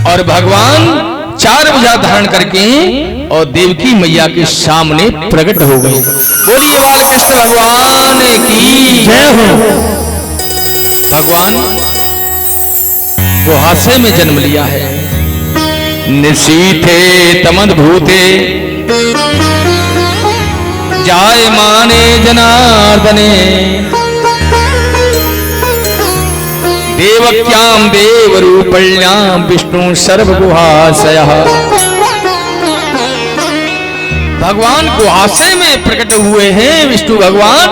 और भगवान 4 भुजा धारण करके और देवकी मैया के सामने प्रकट हो गए। बोलिए बालकृष्ण भगवान की जय हो। भगवान गुहासे में जन्म लिया है। निशीथे तमद्भूते जाय माने जनार्दने देवक्याम देवरूपण्याम विष्णु सर्वगुहाशयः। भगवान गुहासे में प्रकट हुए हैं विष्णु भगवान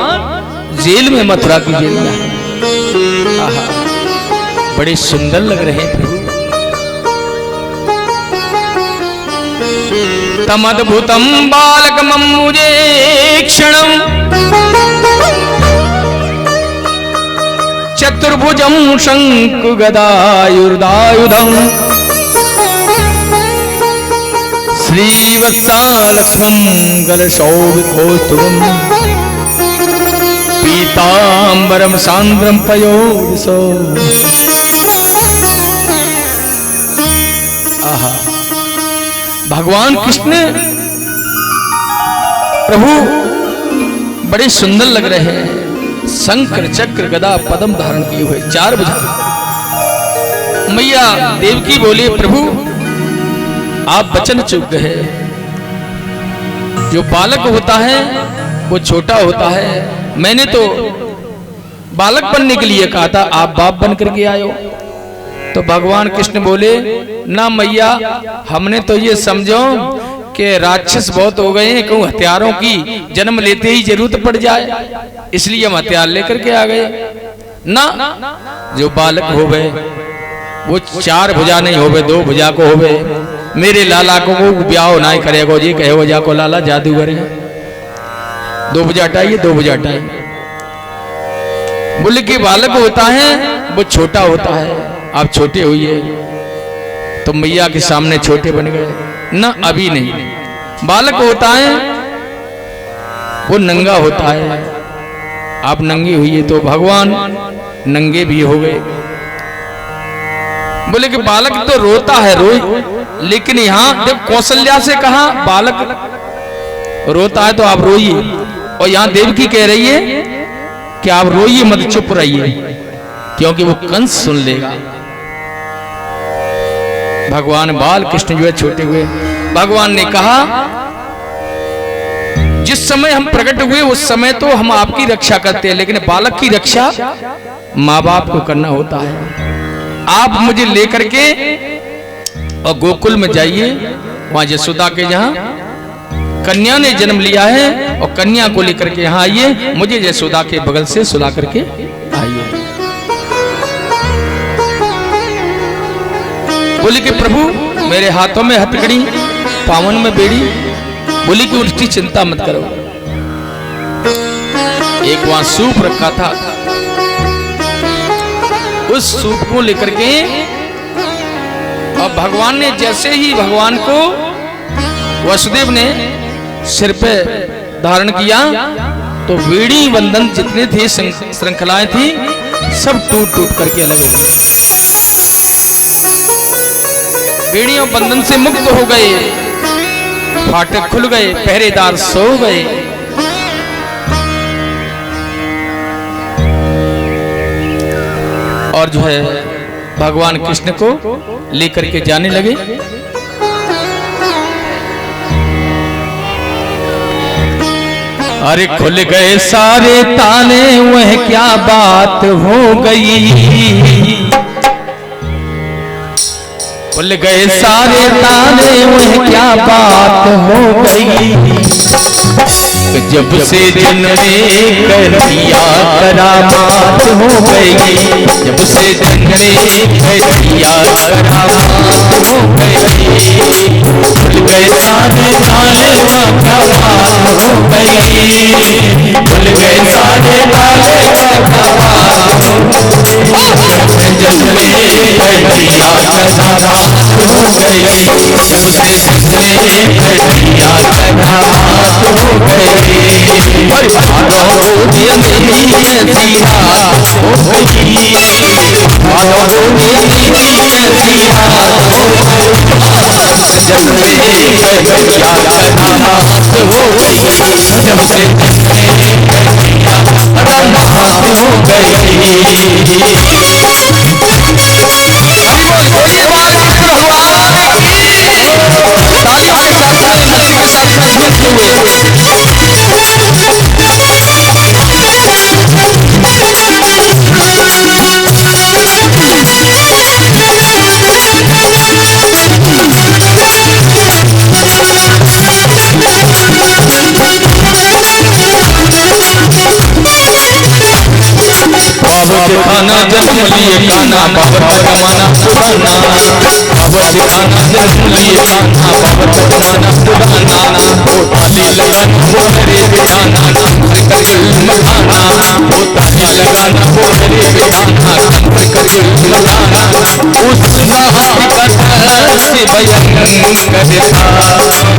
जेल में, मथुरा की जेल में। बड़े सुंदर लग रहे हैं प्रभु। तमद्भुतम बालकमं मुझे क्षणम चतुर्भुजं शंकु गदायुर्दायुधं श्रीवत्सालक्ष्मं गलशोभितोस्तुभं पीतांबरम सांद्रम पयोदिसो। आहा, भगवान कृष्ण प्रभु बड़े सुंदर लग रहे हैं। शंकर चक्र गदा पद्म धारण किए हुए 4 भुजा। मैया देवकी बोले प्रभु आप वचन चूक गए। जो बालक होता है वो छोटा होता है। मैंने तो बालक बनने के लिए कहा था, आप बाप बन करके आए हो। तो भगवान कृष्ण बोले ना मैया, हमने तो ये समझो कि राक्षस बहुत हो गए हैं, कहूँ हथियारों की जन्म लेते ही जरूरत पड़ जाए, इसलिए हम हथियार लेकर के आ गए ना। जो बालक हो गए वो 4 भुजा नहीं हो गए, 2 भुजा को हो गए। मेरे लाला को ब्याह ना ही करेगा जी, कहे जाको लाला जादूगर है, 2 भुजा हटाइए, 2 भुजा हटाइए। बोले कि बालक होता है वो छोटा होता है, आप छोटे हुए। तो मैया के सामने छोटे बन गए ना, अभी नहीं। बालक होता है वो नंगा होता है, आप नंगे हुई। तो भगवान नंगे भी हो गए। बोले कि बालक तो रोता है, लेकिन यहाँ जब कौशल्या से कहा बालक रोता है तो आप रोइए, और यहाँ देवकी कह रही है कि आप रोइए मत, चुप रहिए, क्योंकि वो कंस सुन लेगा। भगवान बाल कृष्ण जो है छोटे हुए। भगवान ने कहा जिस समय हम प्रकट हुए उस समय तो हम आपकी रक्षा करते हैं, लेकिन बालक की रक्षा माँ बाप को करना होता है। आप मुझे लेकर के और गोकुल में जाइए, वहां यशोदा के यहाँ कन्या ने जन्म लिया है, और कन्या को लेकर के यहाँ आइए, मुझे यशोदा के बगल से सुला करके आइए। बोली कि प्रभु मेरे हाथों में हथकड़ी, पावन में बेड़ी। बोली कि उसकी चिंता मत करो। एक वहां सूप रखा था, उस सूप को लेकर के और भगवान ने जैसे ही भगवान को वसुदेव ने सिर पे धारण किया तो वेणी बंधन जितने थे, श्रृंखलाएं थी, सब टूट टूट करके अलग हो गए। वेणी और बंधन से मुक्त हो गए, फाटक खुल गए, पहरेदार सो गए। और जो है भगवान कृष्ण को लेकर के जाने लगे। अरे खुल गए सारे ताले, वह क्या बात हो गई। खुल गए सारे ताले, वह क्या बात हो गई। जब से जन्मे कर दिया करामात हो गई। जब से जन्मे कर दिया करामात हो गई। खुल गए सारे ताले, वह क्या बात हो गई। खुल गए सारे ताले, वह क्या बात हो गई। जब से कर दिया करामात हो गई। जब से जन्मे कर दिया करामात हो गई। और भागो दिया मेरी ऐसी रात हो गई। भागो दिया मेरी ऐसी रात हो कन्हैया करामात हो गई, जब से जन्मे कन्हैया करामात हो गई। बोलिए बालकृष्ण भगवान की। तालियों के साथ में नदी के साथ में झूमते हुए बाबा खाना जन्म लिए काना बाबा जमाना पुराना, बाबा खाना जन्म लिए काना बाबा जमाना पुराना, वो ताली लगाना वो मेरे बेटाना कंठ कर जुल्म खाना, वो ताली लगाना वो मेरे बेटाना कंठ कर जुल्म खाना। उसका हकीकत से बयान करता, उस कंस को मरने का डरता। बादल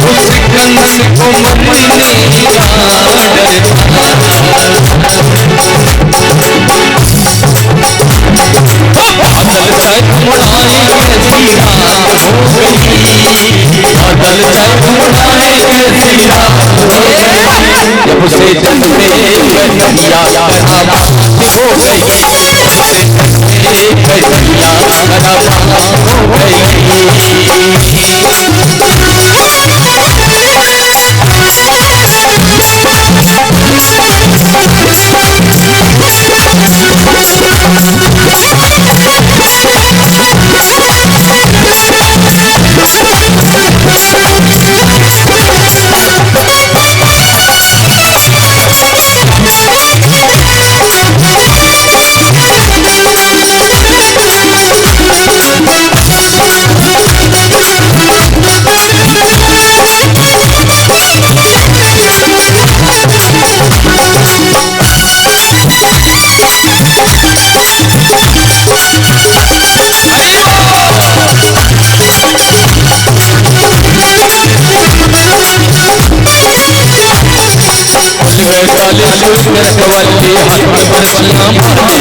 छाए उड़ाए कैसी रात हो गई, बादल छाए उड़ाए कैसी रात हो गई, जब से जन्मे कन्हैया करामात हो गई, जब से जन्मे कन्हैया करामात हो गई। काले सूत्र रखवाले हाथ पर बलियां मारे,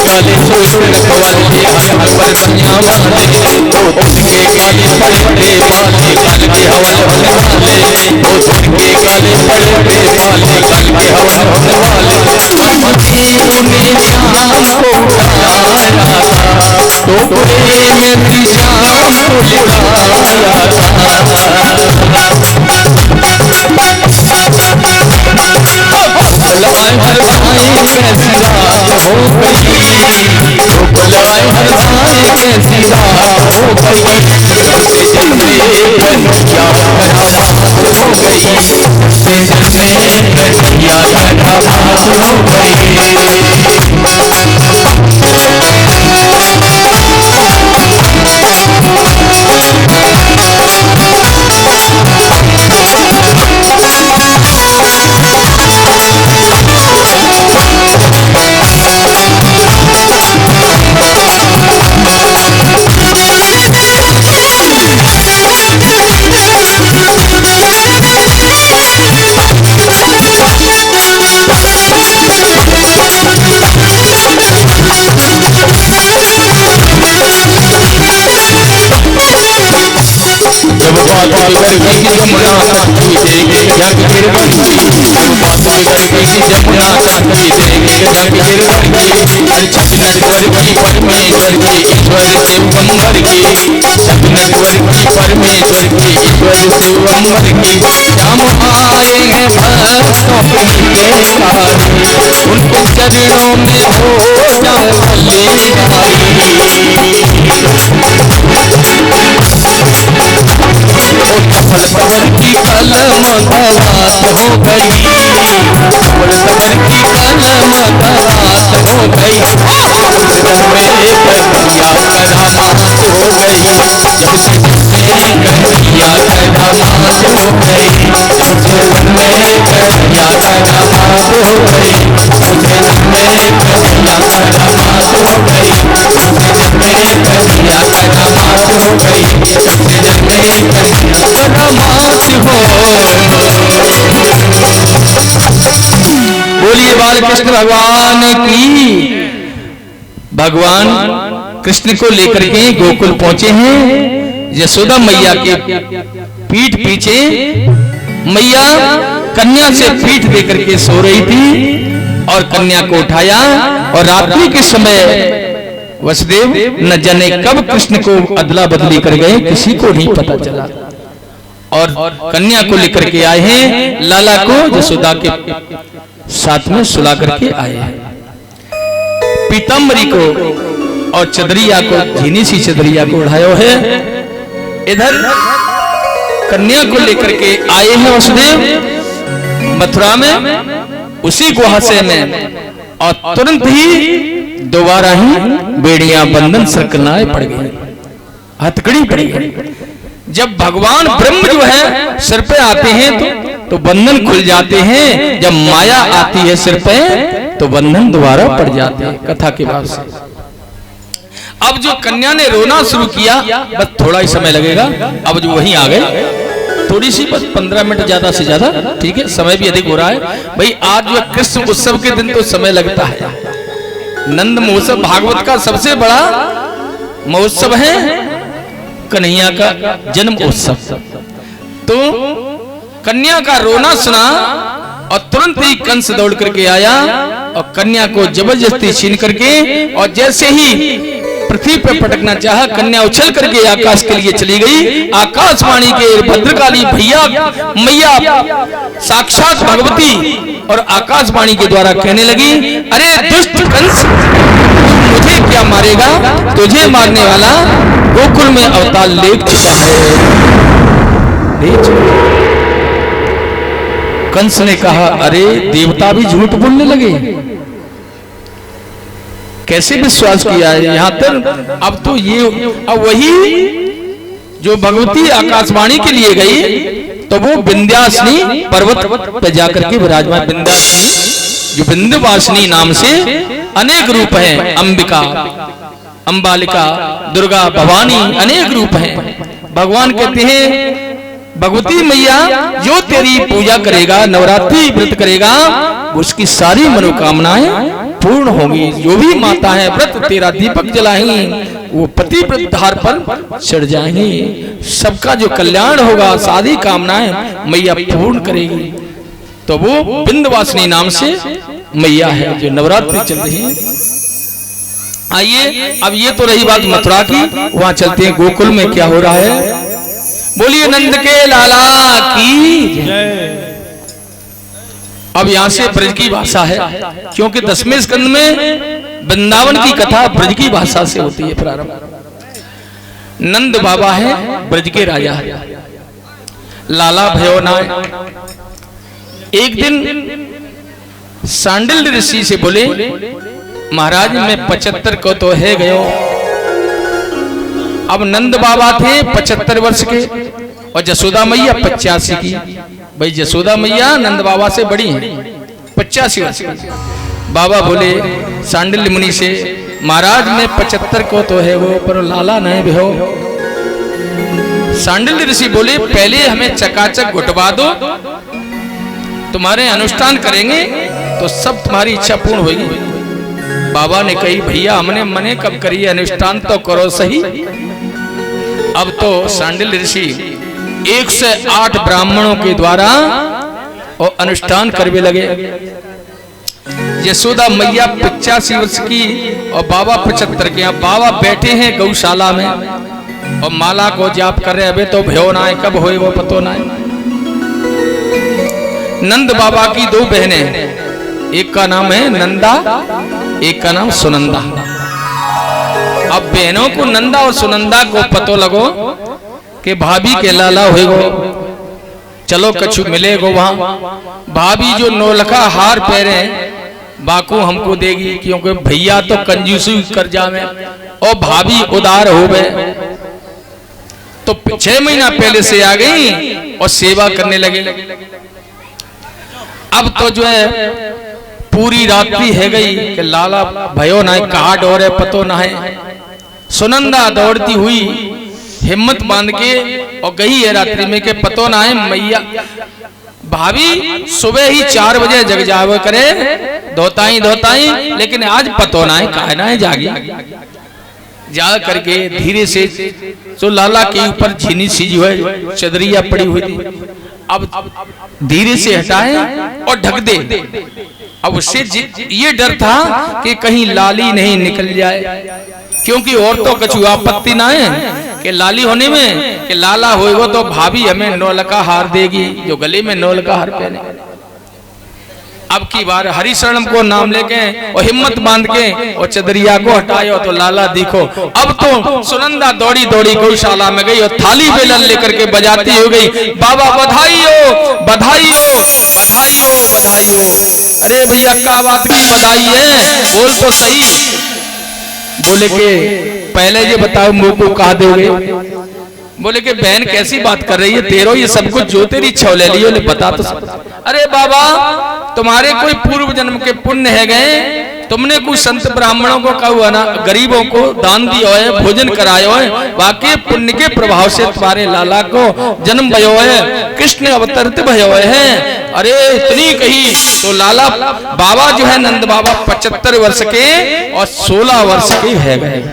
काले सूत्र रखवाले हाथ पर बलियां मारे, वो तिनके काले पड़े बाले गल के हवन होने वाले, वो तिनके काले पड़े बाले गल के हवन होने वाले। मदीने में शाम को उठाया था, टोकरे में भी शाम को लिखाया था। बुलाए हर भाई कैसी रात हो गई, बुलाए हर भाई कैसी रात हो गई, जब से जन्मे कन्हैया करामात हो गई, जब से जन्मे कन्हैया करामात हो गई। जब बात बिगड़ गई जमुना कांठी देखे जग गिर गई, जब बात बिगड़ गई जमुना कांठी देखे जग गिर गई, छठ नटवर की परमेश्वर की ईश्वर शिवम्बर की, छठ नटवर की परमेश्वर की ईश्वर शिवम्बर की। श्याम आए हैं भक्तों की बेकारी, उनके चरणों में हो जाए भलेदारी। सबर की कलम गवात हो गई, सबर की कलम गवात हो गई, जब से कन्हैया करामात हो गई, जब से कन्हैया करामात हो गई, जब से कन्हैया करामात हो गई, जब से कन्हैया करामात हो गई, जब से कन्हैया करामात हो गई, जब से बोलिए बालकृष्ण भगवान की। भगवान कृष्ण को लेकर के गोकुल पहुंचे हैं। यशोदा मैया के पीठ पीछे मैया कन्या से पीठ देकर के सो रही थी और कन्या को उठाया और रात्रि के समय वसुदेव न जाने कब कृष्ण को अदला बदली कर गए, किसी को नहीं पता चला। और कन्या को लेकर के आए हैं, लाला को यशोदा के साथ में सुला करके आए हैं। पीताम्बरी को और चदरिया को, झीनी सी चदरिया को उड़ाया है। इधर कन्या को लेकर के आए हैं वसुदेव मथुरा में, उसी गुहासे में, और तुरंत ही दोबारा ही बेड़ियां बंधन सरकनाए पड़ गई, हथकड़ी पड़ गई। जब भगवान ब्रह्म जो है सिर पे आते हैं तो बंधन खुल जाते हैं, जब माया आती है सिर पे तो बंधन दोबारा पड़ जाते हैं। कथा के बाद से अब जो कन्या ने रोना शुरू किया, बस थोड़ा ही समय लगेगा, अब जो वहीं आ गए, थोड़ी सी बस 15 मिनट ज्यादा से ज्यादा, ठीक है, समय भी अधिक हो रहा है भाई। आज जो कृष्ण उत्सव के दिन तो समय लगता है। नंद महोत्सव भागवत का सबसे बड़ा महोत्सव है, कन्हैया का जन्म उत्सव। तो कन्या का रोना सुना और तुरंत ही कंस दौड़ करके आया और कन्या को जबरदस्ती छीन करके, और जैसे ही पृथ्वी पर पटकना चाहा, कन्या उछल करके आकाश के लिए चली गई। आकाशवाणी के भद्रकाली भैया मैया साक्षात भगवती और आकाशवाणी के द्वारा कहने लगी, अरे दुष्ट कंस, मुझे क्या मारेगा, तुझे मारने वाला गोकुल में अवतार ले चुका है। कंस ने कहा, अरे देवता भी झूठ बोलने लगे, कैसे विश्वास किया है यहाँ तक। अब तो ये, अब वही जो भगवती आकाशवाणी के लिए गई तो वो विंध्यासिनी पर्वत पर जाकर के विराजमान, विंध्यासिनी जो विंध्यवासिनी नाम से अनेक रूप हैं, अंबिका, अंबालिका, दुर्गा, भवानी, अनेक रूप हैं। भगवान कहते हैं भगवती मैया जो तेरी पूजा करेगा, नवरात्रि व्रत करेगा, उसकी सारी मनोकामनाएं पूर्ण होगी। जो भी माता है व्रत तेरा दीपक जलाएंगी, वो पतिव्रत धार पर चढ़ जाएंगी, सबका जो कल्याण होगा, सारी कामनाएं मैया पूर्ण करेगी। तो वो विंध्यवासिनी नाम से मैया है जो नवरात्रि चल रही है। आइए, अब ये तो रही बात मथुरा की, वहां चलते हैं गोकुल में क्या हो रहा है। बोलिए नंद के लाला की। अब यहां से ब्रज की भाषा है, क्योंकि 10वें स्कंद में वृंदावन की कथा ब्रज की भाषा से होती है प्रारंभ। नंद बाबा है ब्रज के राजा है, लाला भयो नाय। एक दिन सांडिल ऋषि से बोले, महाराज मैं 75 को तो है गयो। अब नंद बाबा थे 75 वर्ष के और यशोदा मैया 85 की। भाई यशोदा मैया नंद बाबा से बड़ी हैं, 85 वर्ष की। बाबा बोले सांडिल्य मुनि से, महाराज मैं 75 को तो है वो, पर लाला नहीं भी हो। सांडिल्य ऋषि बोले, पहले हमें चकाचक घुटवा दो, तुम्हारे अनुष्ठान करेंगे तो सब तुम्हारी इच्छा पूर्ण होगी। बाबा ने कही, भैया हमने मने कब करी, अनुष्ठान तो करो सही। अब तो सांडिल्य ऋषि 108 ब्राह्मणों के द्वारा और अनुष्ठान करने लगे। यशोदा मैया 85 वर्ष की और बाबा 75 के। यहाँ बाबा बैठे हैं गौशाला में और माला को जाप कर रहे। अबे तो भयो ना है, कब होए वो पतो ना है। नंद बाबा की 2 बहनें हैं, एक का नाम है नंदा, एक का नाम सुनंदा। अब बहनों को नंदा और सुनंदा को पतो लगो कि भाभी के लाला होएगो, चलो कछु मिलेगो वहां। भाभी जो नौलखा हार पहने बाकू हमको देगी, क्योंकि भैया तो कंजूसी कर जावे और भाभी उदार हो गए। तो 6 महीना पहले से आ गई और सेवा करने लगे। अब तो जो है पूरी रात्रि है गई कि लाला भयो ना है, कहा डोरे पतो ना है। सुनंदा दौड़ती हुई हिम्मत बांध के और गई है रात्रि में के पतो ना है मैया। भाभी सुबह ही 4 बजे जग जावे करे, धोताई धोताई, लेकिन आज पतो ना है, काहे ना है जागी। जा करके धीरे से तो लाला के ऊपर झीनी सी जो है चदरिया पड़ी हुई थी, अब धीरे से हटाए और ढक दे। अब उससे ये डर था कि कहीं लाली नहीं निकल जाए, क्योंकि और तो कछु आपत्ति ना है कि लाली होने में, कि लाला होएगा तो भाभी हमें नौल का हार देगी, जो गले में नौल का हार पहने। अब की बार हरिशरणम को नाम लेके और हिम्मत बांध के और चदरिया को हटायो तो लाला देखो। अब तो सुनंदा दौड़ी दौड़ी गौशाला में गई और थाली बेलन लेकर के बजाती हो गई, बाबा बधाई हो बधाई हो बधाई हो बधाई हो। अरे भैया क्या बात की बधाई है, बोल तो सही। बोले के पहले ये बताओ मुंह को कहा दोगे। बोले कि बहन कैसी बात कर रही है, तेरो ये सब कुछ जो तेरी इच्छा ले लियो, बता तो। अरे बाबा तुम्हारे कोई पूर्व जन्म के पुण्य है गए, तुमने कुछ संत ब्राह्मणों को कहा ना, गरीबों को दान दियो है, भोजन करायो है, बाकी पुण्य के प्रभाव से तुम्हारे लाला को जन्म भयो है, कृष्ण अवतरित भयो है। अरे इतनी कही तो लाला बाबा जो है नंद बाबा 75 वर्ष के और 16 वर्ष के है गए।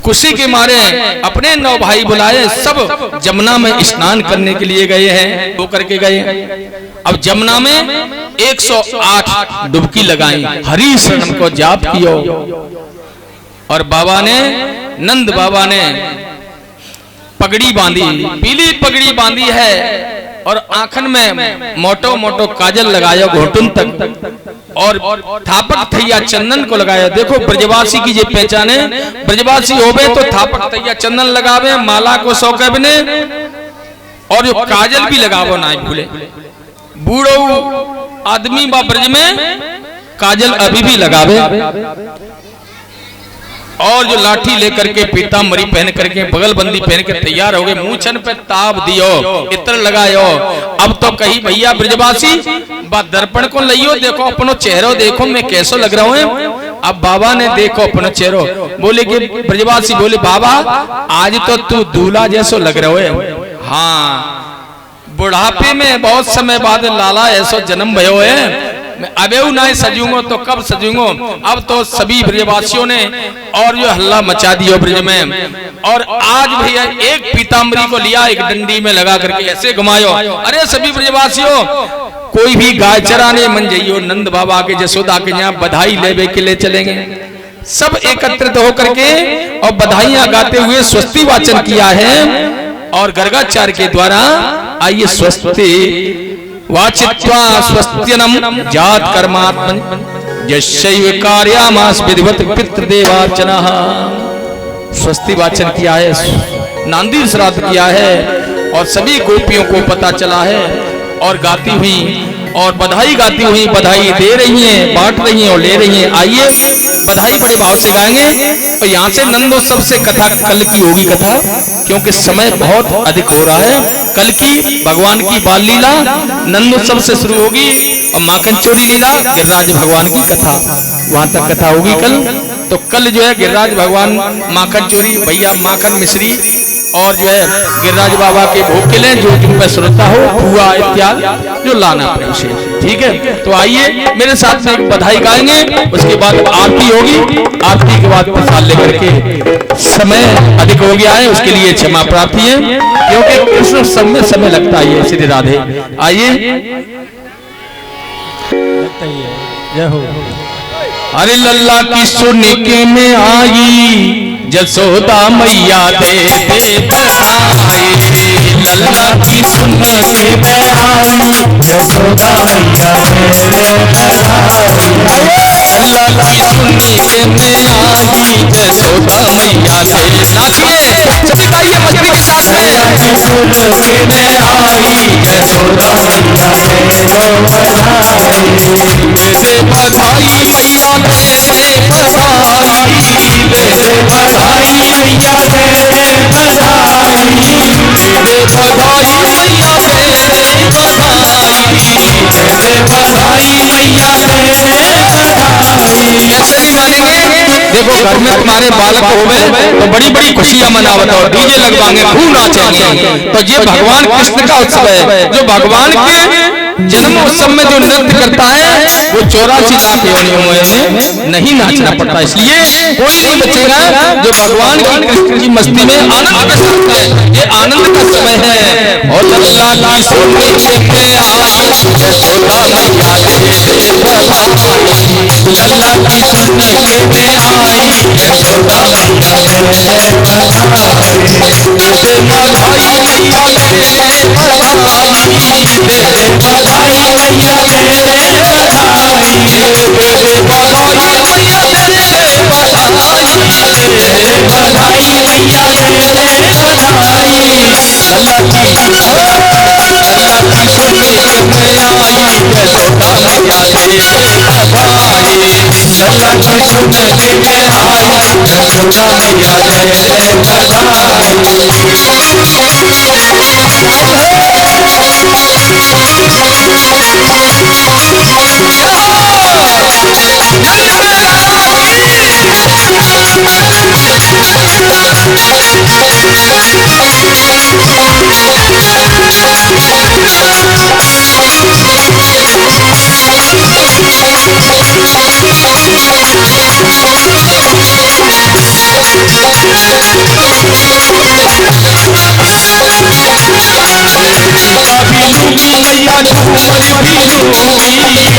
खुशी के मारे अपने 9 भाई बुलाए, सब जमुना में स्नान करने के लिए गए हैं, वो करके गए। अब जमुना में 108 डुबकी लगाई, हरि शरण को जाप कियो। और बाबा ने नंद बाबा ने पगड़ी बांधी, पीली पगड़ी बांधी है, और आंखन में मोटो मोटो काजल लगाया घोटुन तक, और थापक थैया चंदन को लगाया। देखो ब्रजवासी की ये पहचान है, ब्रजवासी होवे तो थापक थैया चंदन लगावे, माला को सौके बने, और जो काजल भी लगावो ना भूले। बूढ़ो आदमी बा ब्रज में काजल अभी भी लगावे, और जो लाठी लेकर के पीताम्बरी पहन करके बगलबंदी पहन के तैयार हो गए, मूछन पे ताप दियो, इत्र लगायो। अब तो कही भैया ब्रजवासी दर्पण को लियो, देखो अपनो चेहरो देखो मैं कैसो लग रहा हूँ। अब बाबा ने देखो अपनो चेहरो, बोले कि ब्रजवासी बोले बाबा आज तो तू दूल्हा जैसो लग रहा है। हाँ बुढ़ापे में बहुत समय बाद लाला ऐसो जन्म भयो है, मैं अबेऊ ना सजूंगो तो कब सजूंगो। अब तो सभी ब्रजवासियों ने और जो हल्ला मचा दियो ब्रज में, और आज भैया एक पीताम्बरी को लिया, एक डंडी में लगा करके ऐसे घुमायो। अरे सभी ब्रजवासियों कोई भी गाय चराने मन जाइयो, नंद बाबा के जसोदा के यहाँ बधाई लेवे के लिए चलेंगे। सब एकत्रित होकर के और बधाइयां गाते हुए स्वस्ति वाचन किया है, और गर्गाचार्य के द्वारा आइए स्वस्ति वाचित्वा स्वस्त्यनम जात कर्मात्मन यशैव कार्यामास विधिवत पितृदेवार्चनः। स्वस्ति वाचन किया है, नांदी श्राद्ध किया है, और सभी गोपियों को पता चला है, और गाती हुई और बधाई गाती हुई बधाई दे रही हैं, बांट रही हैं और ले रही हैं। आइए बधाई बड़े भाव से गाएंगे। और यहाँ से नंदोत्सव से कथा कल की होगी कथा, क्योंकि समय बहुत अधिक हो रहा है। कल की भगवान की बाल लीला नंदोत्सव से शुरू होगी, और माखन चोरी लीला गिरिराज भगवान की कथा वहां तक कथा होगी कल। तो कल जो है गिरिराज भगवान माखन चोरी भैया माखन मिश्री और जो है गिरिराज बाबा के भोग के लिए जो जिन पर श्रोता हो हुआ इत्यादि जो लाना अपने से, ठीक है। तो आइए मेरे साथ में एक बधाई गाएंगे, उसके बाद आरती होगी, आरती के बाद प्रसाद लेकर के समय अधिक हो गया है उसके लिए क्षमा प्रार्थी है, क्योंकि कृष्ण सब में समय लगता है। श्री राधे। आइए अरे लल्ला की सुन के में आई जसोदा मैया दे दे बधाई, लल्ला की सुन के में आई जसोदा मैया दे दे बधाई, लल्ला की सुन के में आई जसोदा मैया दे। नाचिए सभी गाइए मस्ती के साथ में। लल्ला की सुन के में आई जसोदा मैया दे दो बधाई, दे दे बधाई मैया दे दे बधाई, दे दे बधाई मैया दे दे बधाई, दे दे बधाई मैया दे दे बधाई, दे दे बधाई मैया दे दे बधाई। ऐसे भी मानेंगे, देखो घर में तुम्हारे बालक होवे तो बड़ी बड़ी खुशियां मनावत और डीजे लगवाएंगे, खूब नाचेंगे। तो ये भगवान कृष्ण का उत्सव है, जो भगवान के जन्म उत्सव में जो नृत्य करता है वो 84 लाख योनियों में नहीं नाचना पड़ता। इसलिए कोई नहीं बचेगा जो भगवान की कृष्ण की मस्ती में आनंद के साथ है। ये आनंद का समय है। और लल्ला की सोनी लेके आई यशोदा मैया तेरे बधाई, लल्ला की सोनी लेके आई यशोदा मैया तेरे बधाई, तेरे बधाई मैया तेरे बधाई, तेरे बधाई मैया तेरे बधाई, तेरे बधाई मैया तेरे बधाई, तेरे बधाई मैया तेरे बधाई। लल्ला की सोने में आई यशोदा मैया तेरे बधाई, लल्ला की सोने में आई यशोदा मैया तेरे बधाई। मैया झूमर भी लूंगी,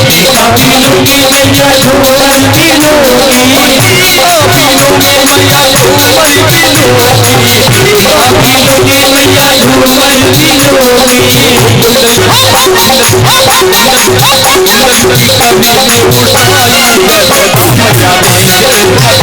टीका भी लूंगी मैया झूमर भी लूंगी, टीका भी लूंगी मैया झूमर भी लूंगी, टीका भी लूंगी मैया झूमर भी लूंगी, टीका भी उठाई यशोदा मैया तेरे बधाई, लाला जन्म में आई यशोदा मैया तेरे बधाई।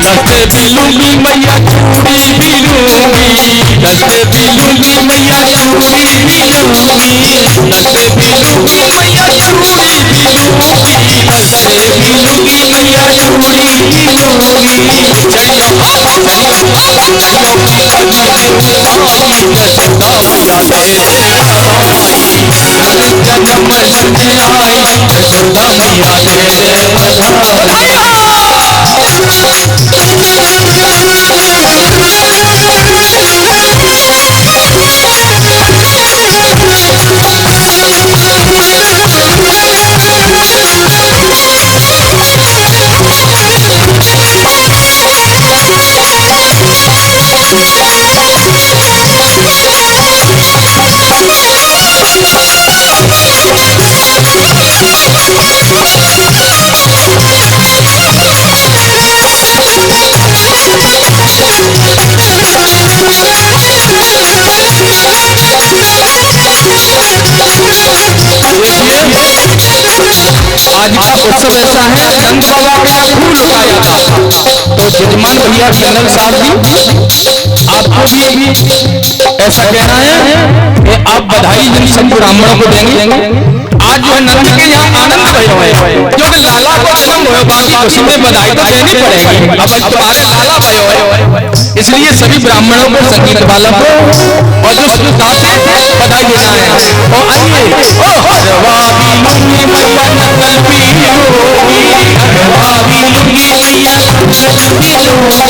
दस्ते भी लूंगी मैया चूड़ी भी लूंगी, दस्ते भी लूंगी मैया चूड़ी भी लूंगी, दस्ते भी लूंगी मैया चूड़ी भी लूंगी, दस्ते भी लूंगी मैया चूड़ी भी लूंगी। चलियो चलियो चलियो की कभी ने उठाई यशोदा मैया तेरे बधाई, जन्म में आई यशोदा मैया तेरे बधाई। आज का उत्सव ऐसा है, नंद बाबा का फूल उठाया था, तो जजमान भैया चंदन साहब जी आपको भी ऐसा कहना है कि आप बधाई जिन सब ब्राह्मणों को देंगे। आज जो है नंद के यहाँ आनंद भयो है, क्योंकि लाला को जन्म भयो, बाकी उसमें बधाई तो देनी पड़ेगी। अब तुम्हारे लाला भयो है, इसलिए सभी ब्राह्मणों को, संगीत वालों को और जो श्रोता थे बधाई देना है। और आइए हरवावी लुंगी मैया नकल भी होगी, हरवावी लुंगी मैया नकल भी होगी,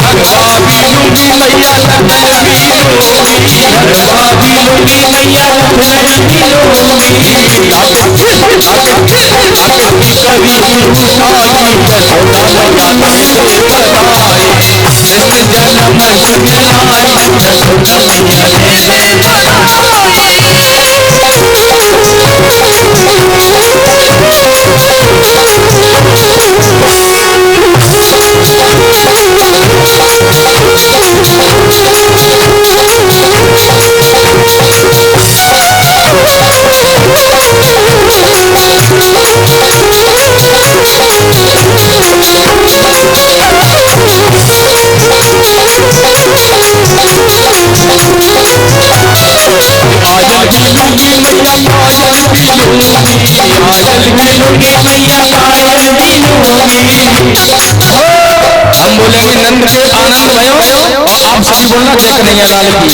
हरवावी लुंगी मैया नकल भी होगी, हरवावी लुंगी मैया नकल भी होगी। कभी उठाई यशोदा मैया तेरे बधाई, कृष्ण जन्म में आई यशोदा मैया तेरे बधाई। खेलूंगी मैया पायल भी लूंगी, पायल खेलूंगी मैया पायल भी लूंगी। हम बोलेंगे नंद के आनंद भयो, आप सभी बोलना जय कन्हैया लाल की।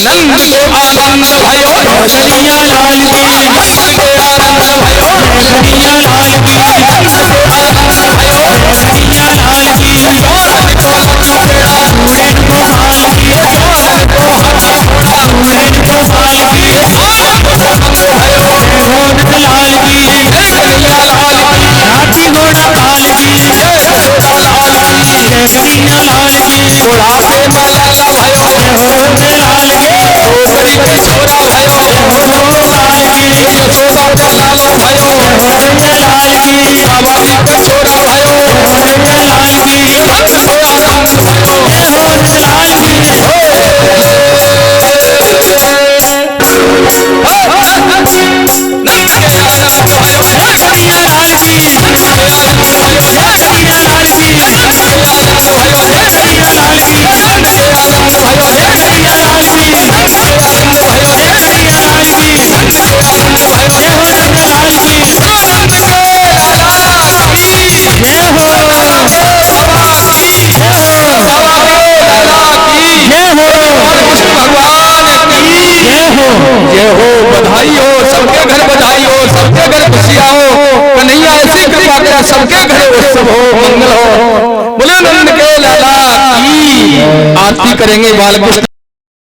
नंद के आनंद भयो कन्हैया लाल की, नंद के आनंद भयो कन्हैया लाल की, नंद के आनंद भयो कन्हैया लाल की। जय हो, बधाई हो, सबके घर बधाई हो, सबके घर खुशियां हो। कन्हैया ऐसी कृपा करे सबके घर उत्सव हो, मंगल हो। बोले नंद के लाला की आरती करेंगे बालकृष्ण।